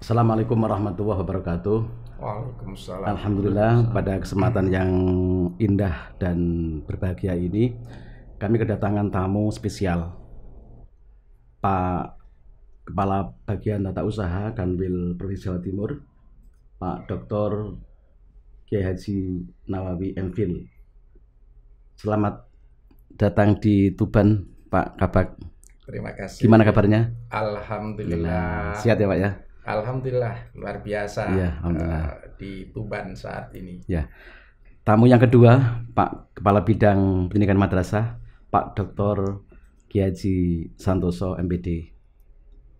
Assalamualaikum warahmatullahi wabarakatuh. Waalaikumsalam. Alhamdulillah, pada kesempatan yang indah dan berbahagia ini kami kedatangan tamu spesial, Pak Kepala Bagian Tata Usaha Kanwil Provinsi Jawa Timur, Pak Dr. Kiai Haji Nawawi MPhil. Selamat datang di Tuban, Pak Kabak. Terima kasih. Gimana kabarnya? Alhamdulillah. Sehat ya, Pak ya? Alhamdulillah, luar biasa. Iya, alhamdulillah. Di Tuban saat ini. Ya. Tamu yang kedua, Pak Kepala Bidang Pendidikan Madrasah, Pak Dr. Kiai Haji Santoso MPD.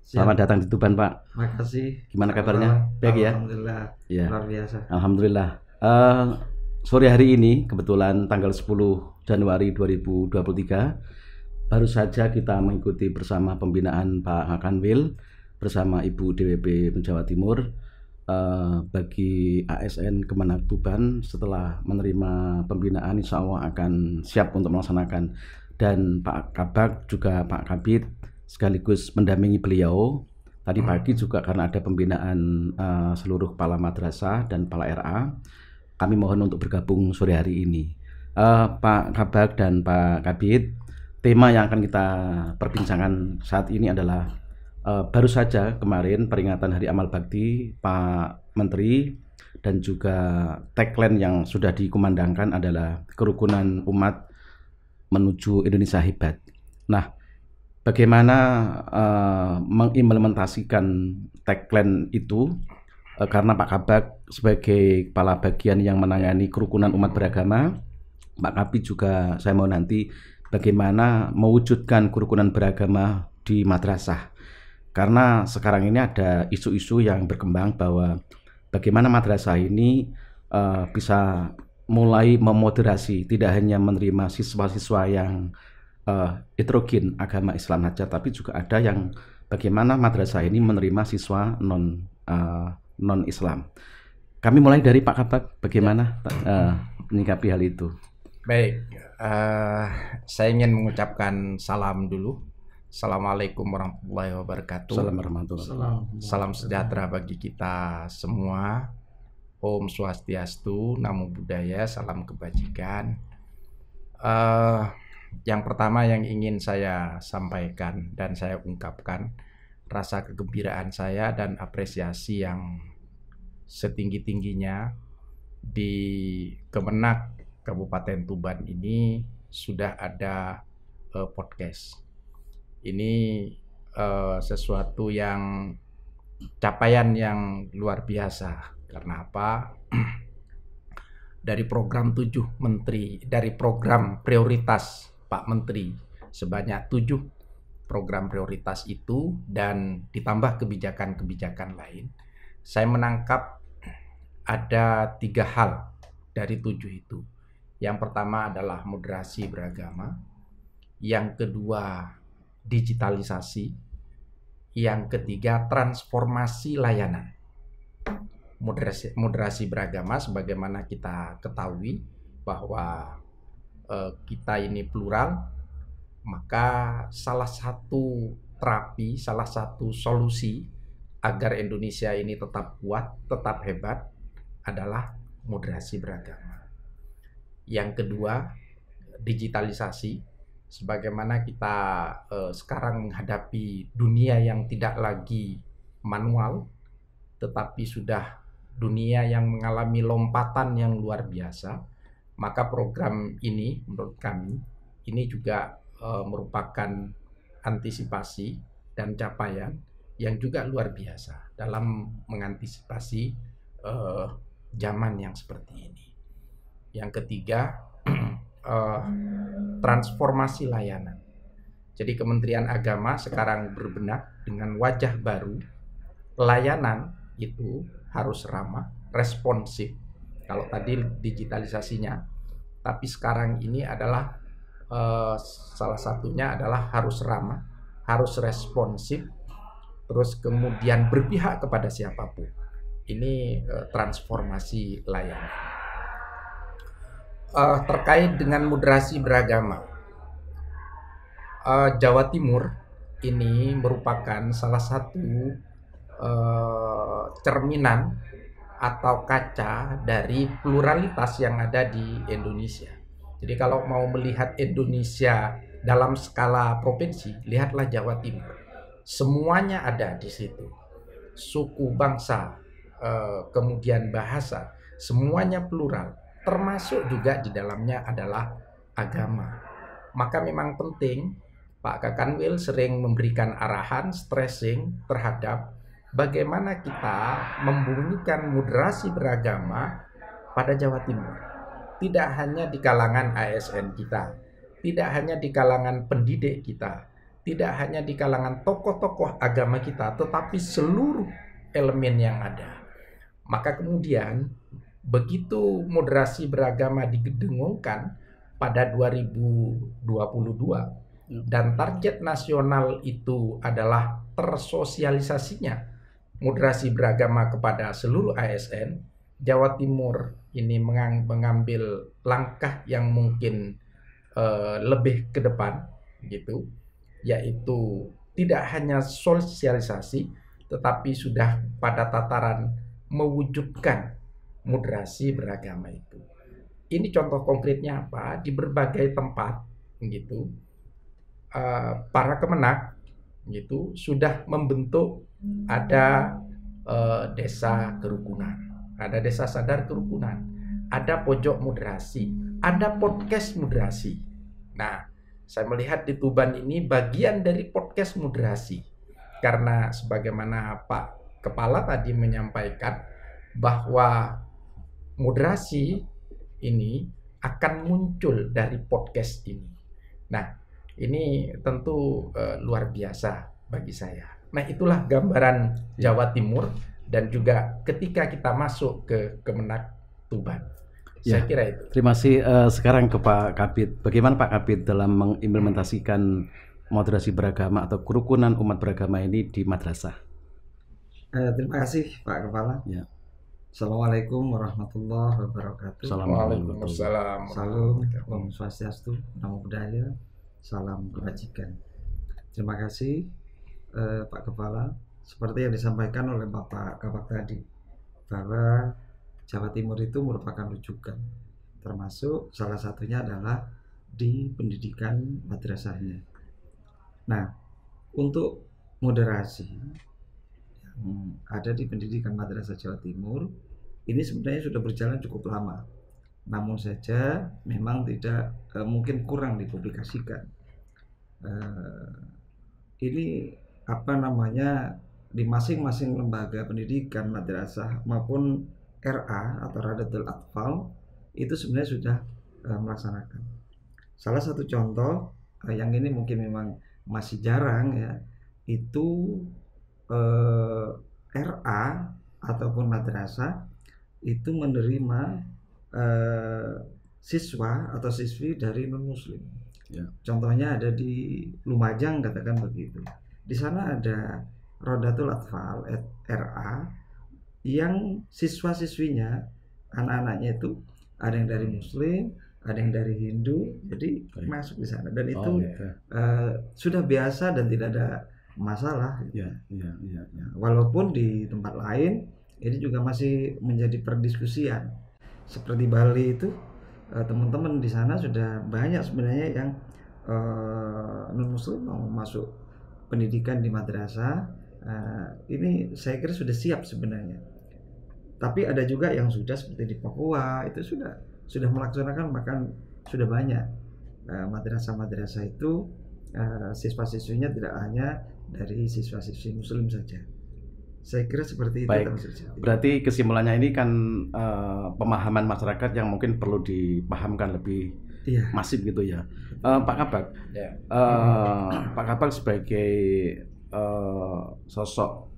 Selamat datang di Tuban, Pak. Makasih. Gimana kabarnya? Baik ya? Alhamdulillah. Ya. Luar biasa. Alhamdulillah. Sore hari ini kebetulan tanggal 10 Januari 2023 baru saja kita mengikuti bersama pembinaan Pak Kanwil bersama Ibu DWP Jawa Timur bagi ASN Kemenak Tuban. Setelah menerima pembinaan insya Allah akan siap untuk melaksanakan, dan Pak Kabak juga Pak Kabid sekaligus mendampingi beliau tadi pagi juga karena ada pembinaan seluruh kepala madrasah dan kepala RA. Kami mohon untuk bergabung sore hari ini. Pak Kabak dan Pak Kabid, tema yang akan kita perbincangkan saat ini adalah baru saja kemarin peringatan Hari Amal Bakti Pak Menteri, dan juga tagline yang sudah dikumandangkan adalah kerukunan umat menuju Indonesia hebat. Nah, bagaimana mengimplementasikan tagline itu? Karena Pak Kabak sebagai kepala bagian yang menangani kerukunan umat beragama, Pak Kabid juga saya mau nanti bagaimana mewujudkan kerukunan beragama di madrasah. Karena sekarang ini ada isu-isu yang berkembang bahwa bagaimana madrasah ini bisa mulai memoderasi, tidak hanya menerima siswa-siswa yang heterogen agama Islam saja, tapi juga ada yang bagaimana madrasah ini menerima siswa non Islam. Kami mulai dari Pak Kabak, bagaimana menyikapi hal itu? Baik, saya ingin mengucapkan salam dulu. Assalamualaikum warahmatullahi wabarakatuh. Salam sejahtera bagi kita semua. Om Swastiastu, Namo Buddhaya, salam kebajikan. Yang pertama yang ingin saya sampaikan dan saya ungkapkan rasa kegembiraan saya dan apresiasi yang setinggi-tingginya di Kemenak Kabupaten Tuban ini sudah ada podcast. Ini sesuatu yang capaian yang luar biasa. Karena apa? Dari program 7 menteri, dari program prioritas Pak Menteri sebanyak 7 program prioritas itu, dan ditambah kebijakan-kebijakan lain, saya menangkap ada 3 hal dari 7 itu. Yang pertama adalah moderasi beragama, yang kedua digitalisasi, yang ketiga transformasi layanan. Moderasi beragama, sebagaimana kita ketahui bahwa kita ini plural, maka salah satu terapi, salah satu solusi agar Indonesia ini tetap kuat, tetap hebat adalah moderasi beragama. Yang kedua, digitalisasi. Sebagaimana kita sekarang menghadapi dunia yang tidak lagi manual, tetapi sudah dunia yang mengalami lompatan yang luar biasa, maka program ini menurut kami ini juga merupakan antisipasi dan capaian yang juga luar biasa dalam mengantisipasi zaman yang seperti ini. Yang ketiga, transformasi layanan. Jadi Kementerian Agama sekarang berbenah dengan wajah baru. Layanan itu harus ramah, responsif. Kalau tadi digitalisasinya, tapi sekarang ini adalah salah satunya adalah harus ramah, harus responsif, terus kemudian berpihak kepada siapapun. Ini transformasi layanan. Terkait dengan moderasi beragama, Jawa Timur ini merupakan salah satu cerminan atau kaca dari pluralitas yang ada di Indonesia. Jadi kalau mau melihat Indonesia dalam skala provinsi, lihatlah Jawa Timur. Semuanya ada di situ. Suku, bangsa, kemudian bahasa, semuanya plural. Termasuk juga di dalamnya adalah agama. Maka memang penting Pak Kakanwil sering memberikan arahan, stressing terhadap bagaimana kita membunyikan moderasi beragama pada Jawa Timur. Tidak hanya di kalangan ASN kita, tidak hanya di kalangan pendidik kita, tidak hanya di kalangan tokoh-tokoh agama kita, tetapi seluruh elemen yang ada. Maka kemudian begitu moderasi beragama digedengungkan pada 2022 dan target nasional itu adalah tersosialisasinya moderasi beragama kepada seluruh ASN, Jawa Timur ini mengambil langkah yang mungkin lebih ke depan gitu, yaitu tidak hanya sosialisasi tetapi sudah pada tataran mewujudkan moderasi beragama itu. Ini contoh konkretnya apa? Di berbagai tempat gitu, para kemenak gitu sudah membentuk ada desa kerukunan, ada desa sadar kerukunan, ada pojok moderasi, ada podcast moderasi. Nah, saya melihat di Tuban ini bagian dari podcast moderasi, karena sebagaimana Pak Kepala tadi menyampaikan bahwa moderasi ini akan muncul dari podcast ini. Nah, ini tentu luar biasa bagi saya. Nah, itulah gambaran Jawa Timur dan juga ketika kita masuk ke Kemenak Tuban. Ya, saya kira itu. Terima kasih. Sekarang ke Pak Kabid. Bagaimana Pak Kabid dalam mengimplementasikan moderasi beragama atau kerukunan umat beragama ini di madrasah? Terima kasih Pak Kepala. Ya. Assalamualaikum warahmatullahi wabarakatuh. Waalaikumsalam. Salam, Om Swastiastu, Namo Buddhaya, salam kebajikan. Terima kasih Pak Kepala. Seperti yang disampaikan oleh Bapak Kabak tadi, bahwa Jawa Timur itu merupakan rujukan, termasuk salah satunya adalah di pendidikan madrasahnya. Nah, untuk moderasi yang ada di pendidikan madrasah Jawa Timur ini sebenarnya sudah berjalan cukup lama, namun saja memang tidak mungkin kurang dipublikasikan. Ini di masing-masing lembaga pendidikan madrasah maupun RA atau Radatul Atfal itu sebenarnya sudah melaksanakan. Salah satu contoh yang ini mungkin memang masih jarang ya, itu RA ataupun madrasah itu menerima siswa atau siswi dari non-muslim. Ya. Contohnya ada di Lumajang, katakan begitu. Di sana ada Rodatul Atfal RA yang siswa-siswinya, anak-anaknya itu ada yang dari Muslim, ada yang dari Hindu, jadi masuk di sana. Dan itu sudah biasa dan tidak ada masalah. Ya. Walaupun di tempat lain ini juga masih menjadi perdiskusian. Seperti Bali itu, teman-teman di sana sudah banyak sebenarnya yang non-muslim mau masuk pendidikan di madrasah. Ini saya kira sudah siap sebenarnya. Tapi ada juga yang sudah seperti di Papua itu sudah melaksanakan, bahkan sudah banyak madrasah-madrasah itu siswa-siswinya tidak hanya dari siswa-siswi muslim saja. Saya kira seperti itu. Baik, berarti kesimpulannya ini kan pemahaman masyarakat yang mungkin perlu dipahamkan lebih masif gitu ya. Pak Kabak, Pak Kabak sebagai sosok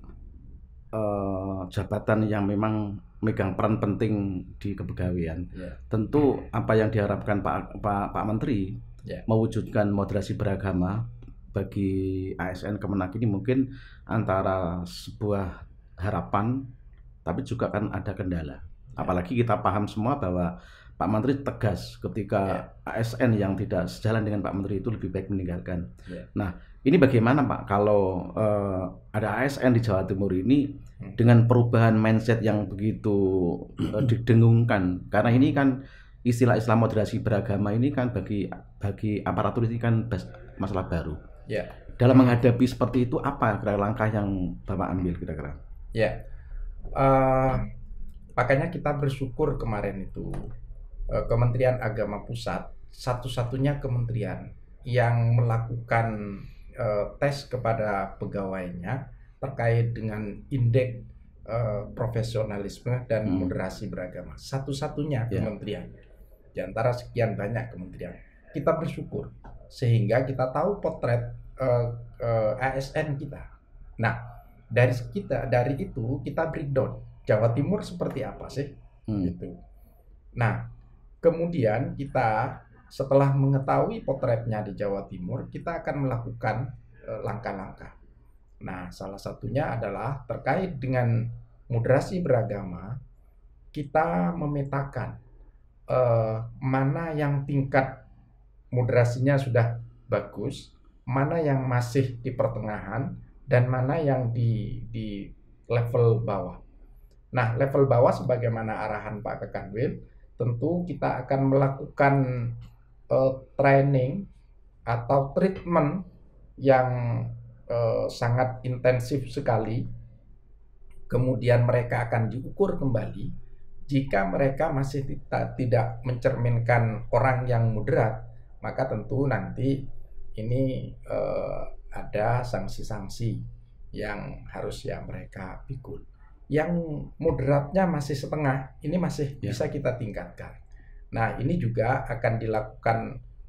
jabatan yang memang megang peran penting di kepegawaian, tentu apa yang diharapkan Pak Menteri mewujudkan moderasi beragama bagi ASN Kemenak ini mungkin antara sebuah harapan, tapi juga kan ada kendala. Apalagi kita paham semua bahwa Pak Menteri tegas ketika ASN yang tidak sejalan dengan Pak Menteri itu lebih baik meninggalkan. Nah, ini bagaimana Pak kalau ada ASN di Jawa Timur ini dengan perubahan mindset yang begitu didengungkan? Karena ini kan istilah moderasi beragama ini kan bagi aparatur ini kan masalah baru. Dalam menghadapi seperti itu apa kira-kira langkah yang Bapak ambil kira-kira? Makanya kita bersyukur kemarin itu Kementerian Agama Pusat satu-satunya kementerian yang melakukan tes kepada pegawainya terkait dengan indeks profesionalisme dan moderasi beragama. Satu-satunya kementerian di antara sekian banyak kementerian. Kita bersyukur sehingga kita tahu potret ASN kita. Nah, dari itu kita breakdown Jawa Timur seperti apa sih? Gitu. Nah, kemudian kita setelah mengetahui potretnya di Jawa Timur, kita akan melakukan langkah-langkah. Nah, salah satunya adalah terkait dengan moderasi beragama, kita memetakan mana yang tingkat moderasinya sudah bagus, mana yang masih di pertengahan, dan mana yang di level bawah. Nah, level bawah sebagaimana arahan Pak Kakanwil, tentu kita akan melakukan training atau treatment yang sangat intensif sekali. Kemudian mereka akan diukur kembali. Jika mereka masih tidak mencerminkan orang yang moderat, maka tentu nanti ini ada sanksi-sanksi yang harus mereka pikul. Yang moderatnya masih setengah, ini masih bisa kita tingkatkan. Nah, ini juga akan dilakukan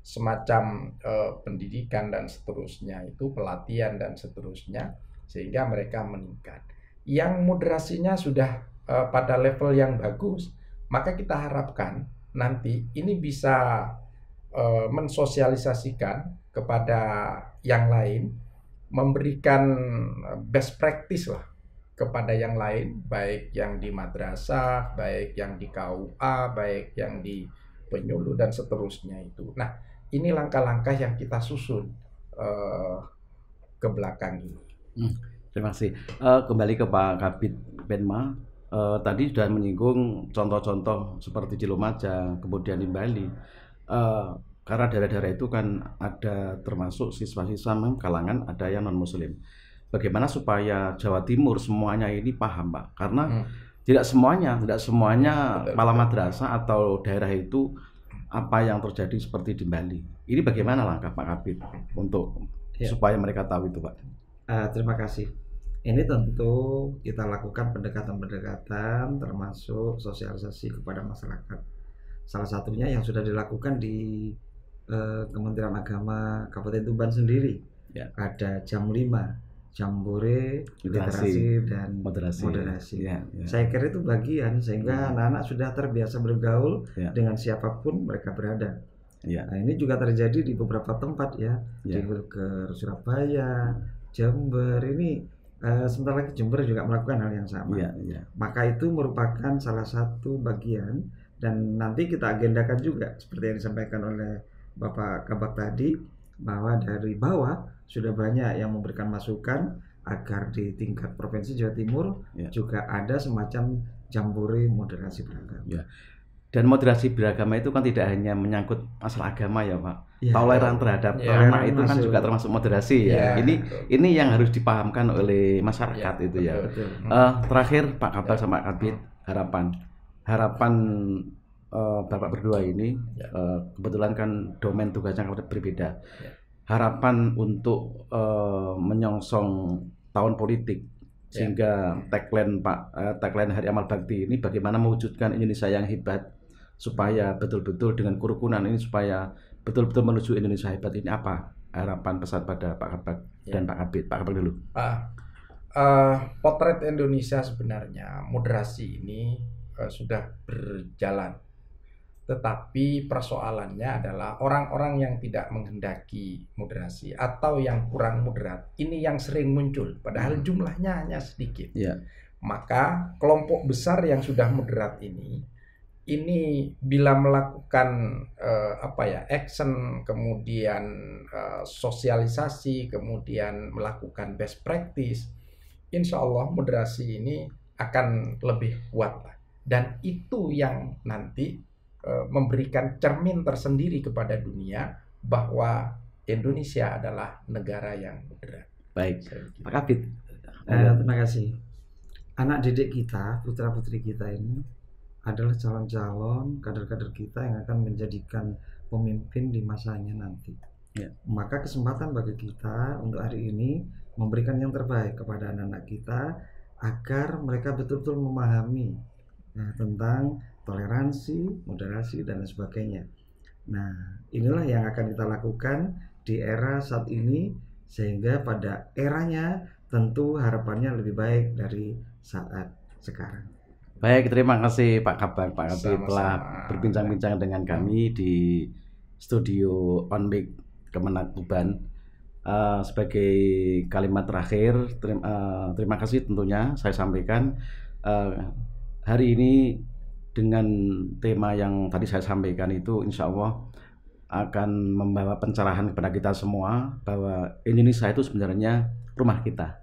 semacam pendidikan dan seterusnya, itu pelatihan dan seterusnya, sehingga mereka meningkat. Yang moderasinya sudah pada level yang bagus, maka kita harapkan nanti ini bisa mensosialisasikan kepada yang lain, memberikan best practice lah kepada yang lain, baik yang di madrasah, baik yang di KUA, baik yang di penyuluh dan seterusnya itu. Nah, ini langkah-langkah yang kita susun ke belakang ini. Terima kasih. Kembali ke Pak Kabid Penma, tadi sudah menyinggung contoh-contoh seperti di Lumajang, kemudian di Bali. Karena daerah-daerah itu kan ada termasuk siswa-siswa kalangan ada yang non-muslim. Bagaimana supaya Jawa Timur semuanya ini paham, Pak? Karena tidak semuanya kepala madrasah atau daerah itu apa yang terjadi seperti di Bali. Ini bagaimana langkah Pak Kabid untuk supaya mereka tahu itu, Pak? Terima kasih. Ini tentu kita lakukan pendekatan-pendekatan termasuk sosialisasi kepada masyarakat. Salah satunya yang sudah dilakukan di Kementerian Agama Kabupaten Tuban sendiri. Ada jam 5 jambore literasi dan moderasi. Saya kira itu bagian sehingga anak-anak sudah terbiasa bergaul dengan siapapun mereka berada. Nah, ini juga terjadi di beberapa tempat di ke Surabaya, Jember. Ini sebentar lagi Jember juga melakukan hal yang sama. Maka itu merupakan salah satu bagian dan nanti kita agendakan juga seperti yang disampaikan oleh Bapak Kabak tadi, bahwa dari bawah sudah banyak yang memberikan masukan agar di tingkat Provinsi Jawa Timur juga ada semacam jambore moderasi beragama. Dan moderasi beragama itu kan tidak hanya menyangkut masalah agama ya Pak. Toleran terhadap anak itu kan juga termasuk moderasi Ini yang harus dipahamkan oleh masyarakat itu ya. Terakhir Pak Kabak sama Pak Kabid, harapan Bapak berdua ini kebetulan kan domain tugasnya berbeda. Harapan untuk menyongsong tahun politik sehingga tagline Hari Amal Bakti ini bagaimana mewujudkan Indonesia yang hebat supaya betul-betul dengan kerukunan ini supaya betul-betul menuju Indonesia hebat ini apa harapan pesan pada Pak Kabak dan Pak Kabid? Pak Kabak dulu. Potret Indonesia sebenarnya moderasi ini sudah berjalan. Tetapi persoalannya adalah orang-orang yang tidak menghendaki moderasi atau yang kurang moderat. Ini yang sering muncul, padahal jumlahnya hanya sedikit. Maka kelompok besar yang sudah moderat ini ini bila melakukan action, kemudian sosialisasi, kemudian melakukan best practice, insya Allah moderasi ini akan lebih kuat lah. Dan itu yang nanti memberikan cermin tersendiri kepada dunia bahwa Indonesia adalah negara yang moderat. Baik, Pak Kabid. Terima kasih. Anak didik kita, putra-putri kita ini adalah calon-calon kader-kader kita yang akan menjadikan pemimpin di masanya nanti. Ya. Maka kesempatan bagi kita untuk hari ini memberikan yang terbaik kepada anak-anak kita agar mereka betul-betul memahami tentang toleransi, moderasi, dan sebagainya. Nah, inilah yang akan kita lakukan di era saat ini, sehingga pada eranya tentu harapannya lebih baik dari saat sekarang. Baik, terima kasih Pak Kabak, Pak Kabid telah Sama-sama. berbincang-bincang dengan kami di studio On Mic Kemenak Tuban. Sebagai kalimat terakhir, terima kasih tentunya saya sampaikan hari ini dengan tema yang tadi saya sampaikan itu insya Allah akan membawa pencerahan kepada kita semua bahwa Indonesia itu sebenarnya rumah kita.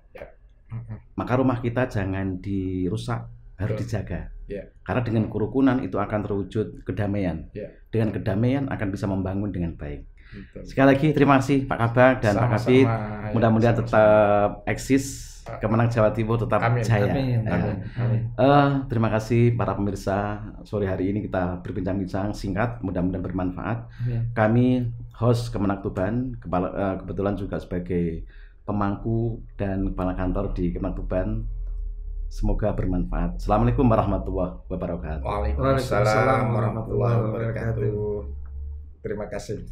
Maka rumah kita jangan dirusak, harus dijaga. Karena dengan kerukunan itu akan terwujud kedamaian. Dengan kedamaian akan bisa membangun dengan baik. Sekali lagi terima kasih Pak Kabak dan Pak Kabid. Mudah-mudahan tetap eksis, Kemenang Jawa Timur tetap jaya. Amin. Terima kasih para pemirsa. Sore hari ini kita berbincang-bincang singkat, mudah-mudahan bermanfaat. Kami host Kemenang Tuban, kebetulan juga sebagai pemangku dan kepala kantor di Kemenang Tuban. Semoga bermanfaat. Assalamualaikum warahmatullahi wabarakatuh. Waalaikumsalam warahmatullahi wabarakatuh. Terima kasih.